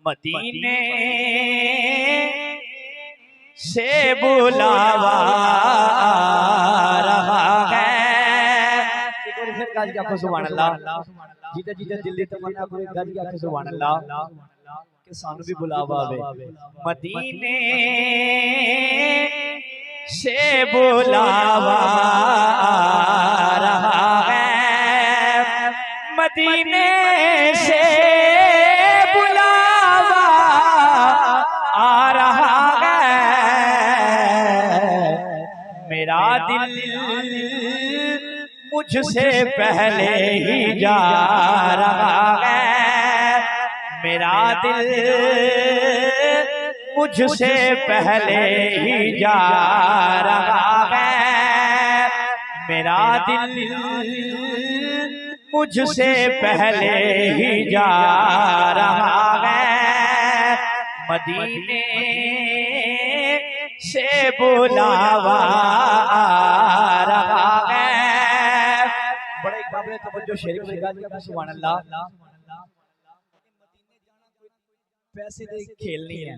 मदीने से बुलावा रहा है। एक बार फिर गाजी आंखों सुभान अल्लाह, जीते जीते दिल्ली तमन्ना पूरे गाजी आंखों सुभान अल्लाह के सानू भी बुलावा आवे। मदीने से बुलावा रहा है, मदीने से बुलावा आ रहा है। मेरा दिल मुझसे पहले ही जा रहा है, मेरा दिल मुझसे पहले ही जा रहा है, मेरा दिल मुझसे पहले ही जा रहा है। मदीने से बुलावा आ रहा है। बड़े काबिल तवज्जो शेर की गाजी सुभान अल्लाह। पैसे दे खेलनी है,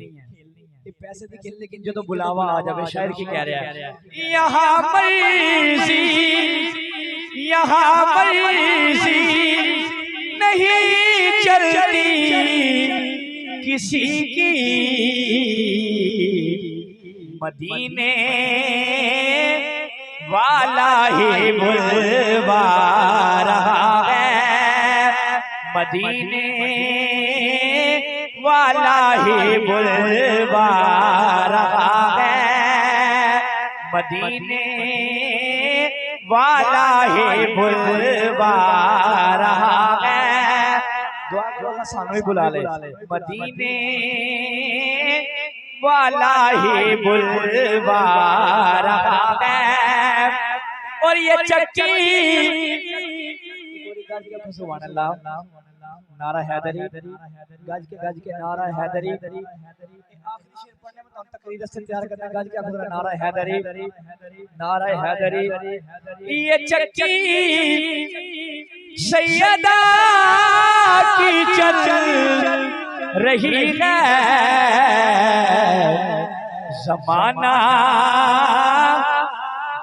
ये पैसे दे खेल, लेकिन जो तो बुलावा आ जावे शायर की कह रहा है, यहाँ मर्जी यहाँ मर्जी नहीं चलती किसी की, मदीने वाला ही बुलवा रहा है, मदीने वाला ही बुलवा रहा है, मदीने वाला ही बुलवा रहा है। दुआ करो ना सानू ही बुला ले, मदीने वाला ही बुलवा रहा है। और ये चक्की सुभान अल्लाह, नारा हैदरी, गज के नारा हैदरी। आखिरी शेर पढ़ने में तो तकरीर से तैयार करना, गज के खुदा नारा हैदरी, नारा हैदरी। ये चक्की सैयदा की चल रही है, ज़माना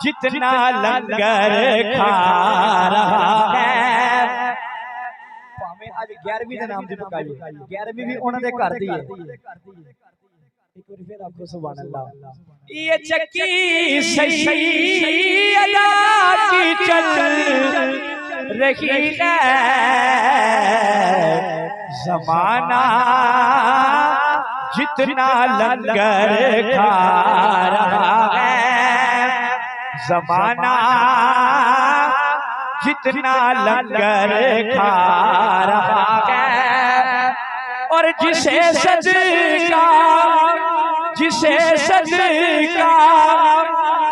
जितना लंगर खा रहा है। आज 11वीं का नाम दी पकाई, 11वीं भी उन्होंने घर दी है। एक बार फिर आपको सुभान अल्लाह। ये चक्की सैयदा की चल रही है, ज़माना जितना लंगर खा रहा है, ज़माना जितना लंगर खा रहा है। और जिसे सदका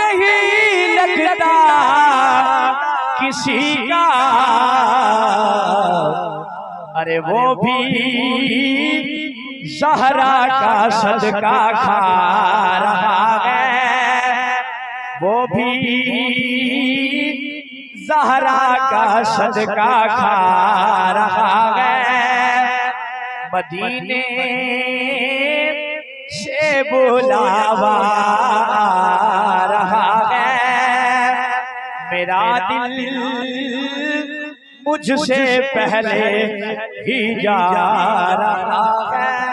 नहीं लगता किसी का, अरे वो भी ज़हरा का सदका खा रहा है, वो भी ज़हरा का सदका खा रहा है। मदीने से बुलावा आ रहा है, मेरा दिल मुझसे पहले ही जा रहा है।